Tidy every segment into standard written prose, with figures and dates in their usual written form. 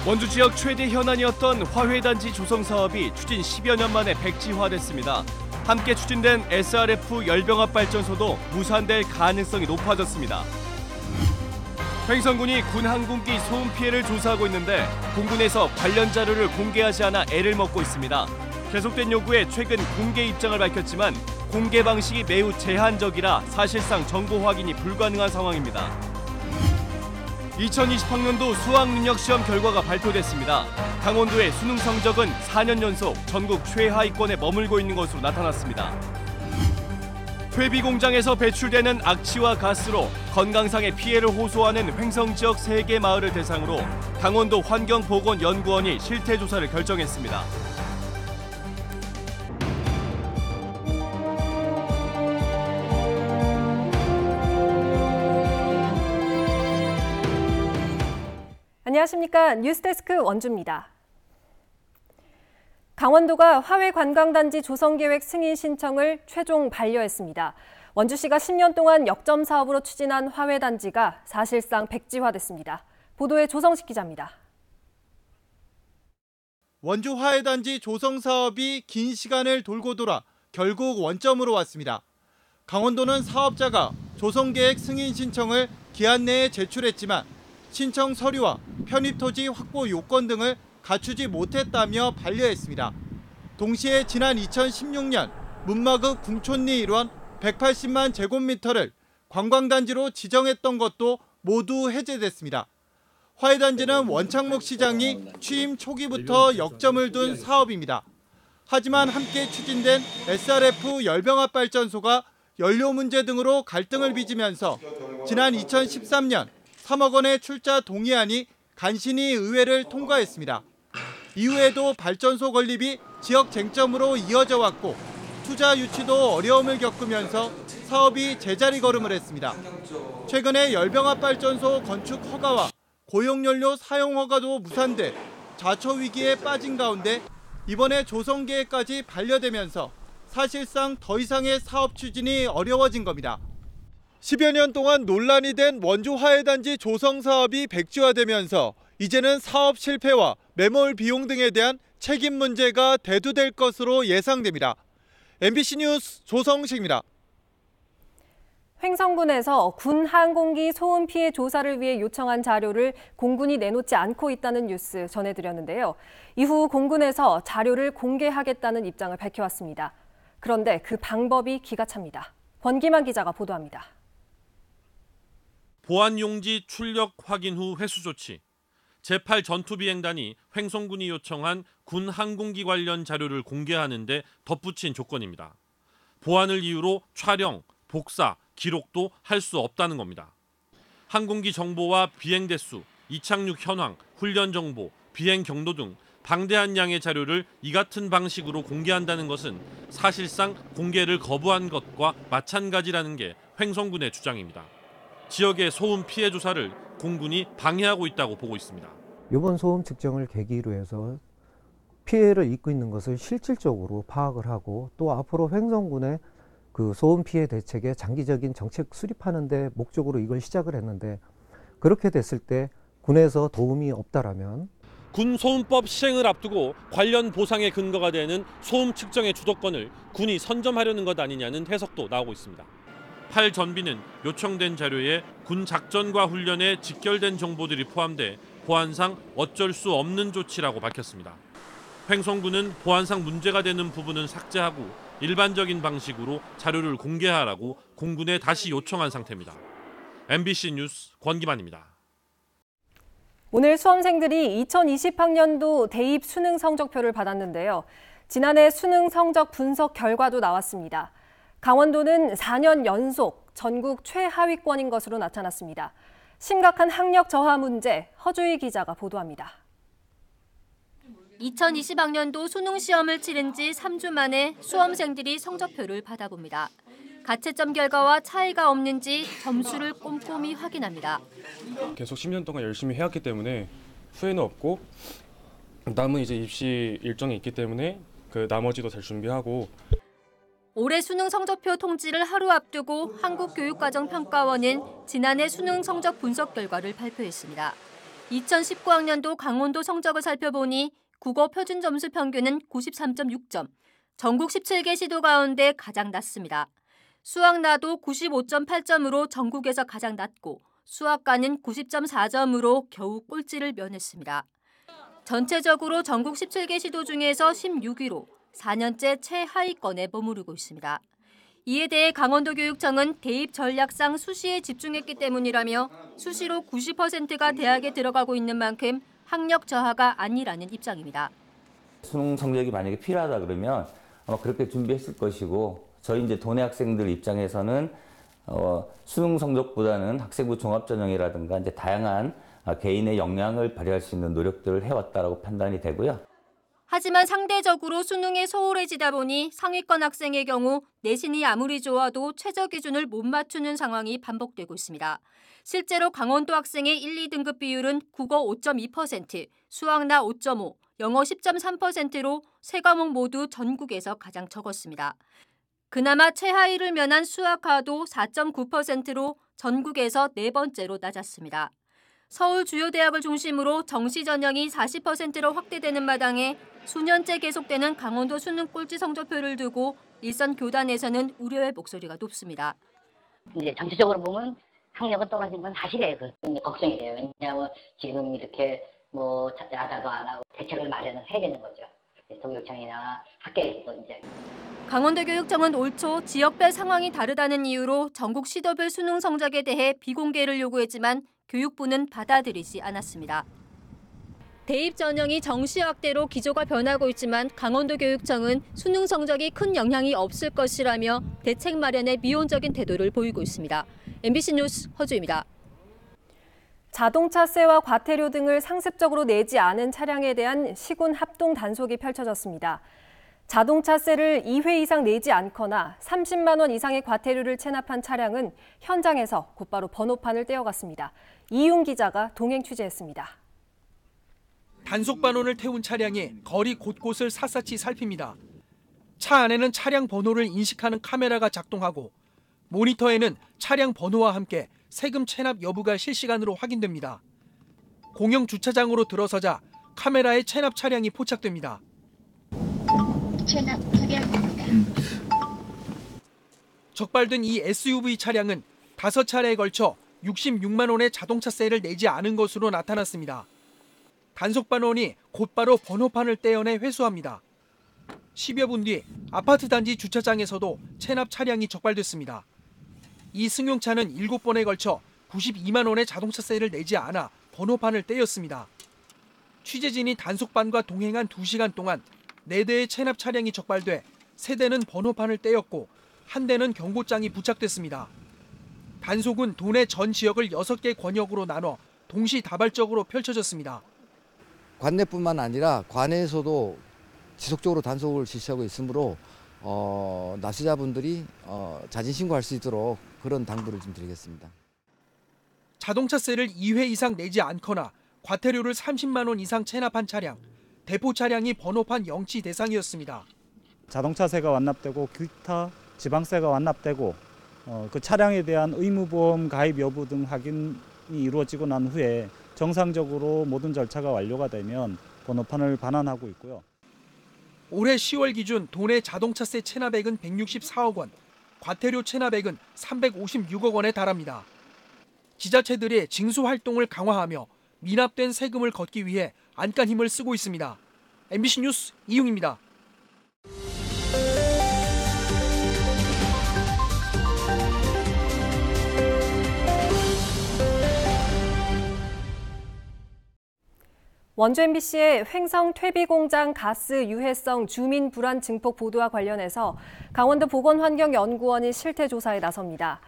원주 지역 최대 현안이었던 화훼단지 조성 사업이 추진 10여 년 만에 백지화됐습니다. 함께 추진된 SRF 열병합 발전소도 무산될 가능성이 높아졌습니다. 횡성군이 군 항공기 소음 피해를 조사하고 있는데 공군에서 관련 자료를 공개하지 않아 애를 먹고 있습니다. 계속된 요구에 최근 공개 입장을 밝혔지만 공개 방식이 매우 제한적이라 사실상 정보 확인이 불가능한 상황입니다. 2020학년도 수학능력시험 결과가 발표됐습니다. 강원도의 수능 성적은 4년 연속 전국 최하위권에 머물고 있는 것으로 나타났습니다. 퇴비 공장에서 배출되는 악취와 가스로 건강상의 피해를 호소하는 횡성 지역 3개 마을을 대상으로 강원도 환경보건연구원이 실태조사를 결정했습니다. 안녕하십니까. 뉴스데스크 원주입니다. 강원도가 화훼관광단지 조성계획 승인 신청을 최종 반려했습니다. 원주시가 10년 동안 역점 사업으로 추진한 화훼단지가 사실상 백지화됐습니다. 보도에 조성식 기자입니다. 원주 화훼단지 조성 사업이 긴 시간을 돌고 돌아 결국 원점으로 왔습니다. 강원도는 사업자가 조성계획 승인 신청을 기한 내에 제출했지만 신청 서류와 편입토지 확보 요건 등을 갖추지 못했다며 반려했습니다. 동시에 지난 2016년 문마급 궁촌리 일원 180만 제곱미터를 관광단지로 지정했던 것도 모두 해제됐습니다. 화훼단지는 원창목 시장이 취임 초기부터 역점을 둔 사업입니다. 하지만 함께 추진된 SRF 열병합 발전소가 연료 문제 등으로 갈등을 빚으면서 지난 2013년 3억 원의 출자 동의안이 간신히 의회를 통과했습니다. 이후에도 발전소 건립이 지역 쟁점으로 이어져 왔고 투자 유치도 어려움을 겪으면서 사업이 제자리 걸음을 했습니다. 최근에 열병합 발전소 건축 허가와 고용연료 사용 허가도 무산돼 자초 위기에 빠진 가운데 이번에 조성 계획까지 반려되면서 사실상 더 이상의 사업 추진이 어려워진 겁니다. 10여 년 동안 논란이 된 원주 화훼단지 조성 사업이 백지화되면서 이제는 사업 실패와 매몰 비용 등에 대한 책임 문제가 대두될 것으로 예상됩니다. MBC 뉴스 조성식입니다. 횡성군에서 군 항공기 소음 피해 조사를 위해 요청한 자료를 공군이 내놓지 않고 있다는 뉴스 전해드렸는데요. 이후 공군에서 자료를 공개하겠다는 입장을 밝혀왔습니다. 그런데 그 방법이 기가 찹니다. 권기만 기자가 보도합니다. 보안용지 출력 확인 후 회수 조치. 제8 전투비행단이 횡성군이 요청한 군 항공기 관련 자료를 공개하는 데 덧붙인 조건입니다. 보안을 이유로 촬영, 복사, 기록도 할 수 없다는 겁니다. 항공기 정보와 비행 대수, 이착륙 현황, 훈련 정보, 비행 경로 등 방대한 양의 자료를 이 같은 방식으로 공개한다는 것은 사실상 공개를 거부한 것과 마찬가지라는 게 횡성군의 주장입니다. 지역의 소음 피해 조사를 공군이 방해하고 있다고 보고 있습니다. 이번 소음 측정을 계기로 해서 피해를 입고 있는 것을 실질적으로 파악을 하고 또 앞으로 횡성군의 그 소음 피해 대책의 장기적인 정책 수립하는 데 목적으로 이걸 시작을 했는데 그렇게 됐을 때 군에서 도움이 없다라면 군 소음법 시행을 앞두고 관련 보상의 근거가 되는 소음 측정의 주도권을 군이 선점하려는 것 아니냐는 해석도 나오고 있습니다. 8 전비는 요청된 자료에 군 작전과 훈련에 직결된 정보들이 포함돼 보안상 어쩔 수 없는 조치라고 밝혔습니다. 횡성군은 보안상 문제가 되는 부분은 삭제하고 일반적인 방식으로 자료를 공개하라고 공군에 다시 요청한 상태입니다. MBC 뉴스 권기만입니다. 오늘 수험생들이 2020학년도 대입 수능 성적표를 받았는데요. 지난해 수능 성적 분석 결과도 나왔습니다. 강원도는 4년 연속 전국 최하위권인 것으로 나타났습니다. 심각한 학력 저하 문제, 허주희 기자가 보도합니다. 2020학년도 수능 시험을 치른 지 3주 만에 수험생들이 성적표를 받아봅니다. 가채점 결과와 차이가 없는지 점수를 꼼꼼히 확인합니다. 계속 10년 동안 열심히 해왔기 때문에 후회는 없고 남은 이제 입시 일정이 있기 때문에 그 나머지도 잘 준비하고 올해 수능 성적표 통지를 하루 앞두고 한국교육과정평가원은 지난해 수능 성적 분석 결과를 발표했습니다. 2019학년도 강원도 성적을 살펴보니 국어 표준 점수 평균은 93.6점, 전국 17개 시도 가운데 가장 낮습니다. 수학나도 95.8점으로 전국에서 가장 낮고 수학과는 90.4점으로 겨우 꼴찌를 면했습니다. 전체적으로 전국 17개 시도 중에서 16위로 4년째 최하위권에 머무르고 있습니다. 이에 대해 강원도 교육청은 대입 전략상 수시에 집중했기 때문이라며 수시로 90%가 대학에 들어가고 있는 만큼 학력 저하가 아니라는 입장입니다. 수능 성적이 만약에 필요하다 그러면 아마 그렇게 준비했을 것이고 저희 이제 도내 학생들 입장에서는 수능 성적보다는 학생부 종합전형이라든가 이제 다양한 개인의 역량을 발휘할 수 있는 노력들을 해왔다라고 판단이 되고요. 하지만 상대적으로 수능에 소홀해지다 보니 상위권 학생의 경우 내신이 아무리 좋아도 최저 기준을 못 맞추는 상황이 반복되고 있습니다. 실제로 강원도 학생의 1, 2등급 비율은 국어 5.2%, 수학나 5.5, 영어 10.3%로 세 과목 모두 전국에서 가장 적었습니다. 그나마 최하위를 면한 수학과도 4.9%로 전국에서 네 번째로 낮았습니다. 서울 주요 대학을 중심으로 정시 전형이 40%로 확대되는 마당에 수년째 계속되는 강원도 수능 꼴찌 성적표를 두고 일선 교단에서는 우려의 목소리가 높습니다. 이제 전체적으로 보면 학력은 떨어진 건 사실이에요. 걱정이 돼요. 왜냐하면 지금 이렇게 야다도 안 하고 대책을 마련을 해야 되는 거죠. 도교육청이나 학계에서 이제. 강원도 교육청은 올 초 지역별 상황이 다르다는 이유로 전국 시도별 수능 성적에 대해 비공개를 요구했지만 교육부는 받아들이지 않았습니다. 대입 전형이 정시 확대로 기조가 변하고 있지만 강원도 교육청은 수능 성적이 큰 영향이 없을 것이라며 대책 마련에 미온적인 태도를 보이고 있습니다. MBC 뉴스 허주입니다. 자동차세와 과태료 등을 상습적으로 내지 않은 차량에 대한 시군 합동 단속이 펼쳐졌습니다. 자동차세를 2회 이상 내지 않거나 30만 원 이상의 과태료를 체납한 차량은 현장에서 곧바로 번호판을 떼어갔습니다. 이윤 기자가 동행 취재했습니다. 단속 반원을 태운 차량이 거리 곳곳을 샅샅이 살핍니다. 차 안에는 차량 번호를 인식하는 카메라가 작동하고 모니터에는 차량 번호와 함께 세금 체납 여부가 실시간으로 확인됩니다. 공영 주차장으로 들어서자 카메라에 체납 차량이 포착됩니다. 체납 차량입니다. 적발된 이 SUV 차량은 5차례에 걸쳐 66만 원의 자동차세를 내지 않은 것으로 나타났습니다. 단속 반원이 곧바로 번호판을 떼어내 회수합니다. 10여 분 뒤 아파트 단지 주차장에서도 체납 차량이 적발됐습니다. 이 승용차는 7번에 걸쳐 92만 원의 자동차세를 내지 않아 번호판을 떼었습니다. 취재진이 단속반과 동행한 2시간 동안 4대의 체납 차량이 적발돼 3대는 번호판을 떼었고 1대는 경고장이 부착됐습니다. 단속은 도내 전 지역을 6개 권역으로 나눠 동시다발적으로 펼쳐졌습니다. 관내뿐만 아니라 관내에서도 지속적으로 단속을 실시하고 있으므로 납세자분들이 자진 신고할 수 있도록 그런 당부를 좀 드리겠습니다. 자동차세를 2회 이상 내지 않거나 과태료를 30만 원 이상 체납한 차량, 대포 차량이 번호판 영치 대상이었습니다. 자동차세가 완납되고 기타 지방세가 완납되고 그 차량에 대한 의무보험 가입 여부 등 확인이 이루어지고 난 후에 정상적으로 모든 절차가 완료가 되면 번호판을 반환하고 있고요. 올해 10월 기준 도내 자동차세 체납액은 164억 원, 과태료 체납액은 356억 원에 달합니다. 지자체들이 징수 활동을 강화하며 미납된 세금을 걷기 위해 안간 힘을 쓰고 있습니다. MBC 뉴스 이용입니다. 원주 MBC의 횡성 퇴비공장 가스 유해성 주민 불안 증폭 보도와 관련해서 강원도 보건환경연구원이 실태조사에 나섭니다.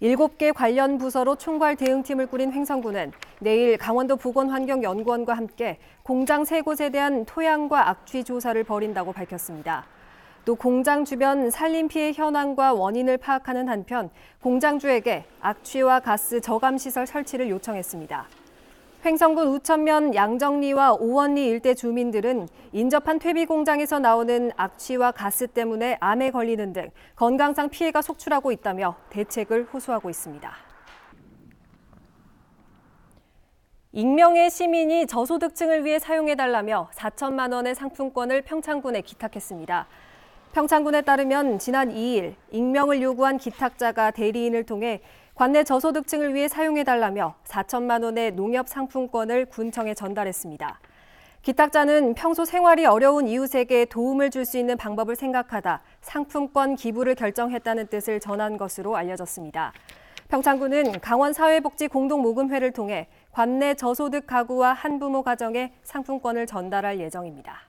7개 관련 부서로 총괄 대응팀을 꾸린 횡성군은 내일 강원도 보건환경연구원과 함께 공장 3곳에 대한 토양과 악취 조사를 벌인다고 밝혔습니다. 또 공장 주변 산림 피해 현황과 원인을 파악하는 한편 공장주에게 악취와 가스 저감 시설 설치를 요청했습니다. 횡성군 우천면 양정리와 오원리 일대 주민들은 인접한 퇴비 공장에서 나오는 악취와 가스 때문에 암에 걸리는 등 건강상 피해가 속출하고 있다며 대책을 호소하고 있습니다. 익명의 시민이 저소득층을 위해 사용해달라며 4천만 원의 상품권을 평창군에 기탁했습니다. 평창군에 따르면 지난 2일 익명을 요구한 기탁자가 대리인을 통해 관내 저소득층을 위해 사용해달라며 4천만 원의 농협 상품권을 군청에 전달했습니다. 기탁자는 평소 생활이 어려운 이웃에게 도움을 줄 수 있는 방법을 생각하다 상품권 기부를 결정했다는 뜻을 전한 것으로 알려졌습니다. 평창군은 강원사회복지공동모금회를 통해 관내 저소득 가구와 한부모 가정에 상품권을 전달할 예정입니다.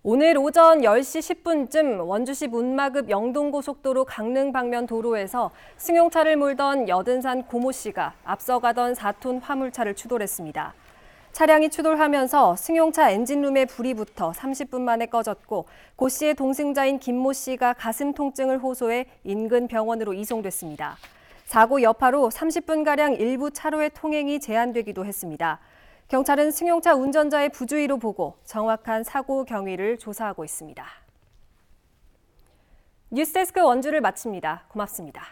오늘 오전 10시 10분쯤 원주시 문마급 영동고속도로 강릉 방면 도로에서 승용차를 몰던 여든산 고모 씨가 앞서가던 4톤 화물차를 추돌했습니다. 차량이 추돌하면서 승용차 엔진룸에 불이 붙어 30분 만에 꺼졌고 고 씨의 동승자인 김모 씨가 가슴 통증을 호소해 인근 병원으로 이송됐습니다. 사고 여파로 30분가량 일부 차로의 통행이 제한되기도 했습니다. 경찰은 승용차 운전자의 부주의로 보고 정확한 사고 경위를 조사하고 있습니다. 뉴스데스크 원주를 마칩니다. 고맙습니다.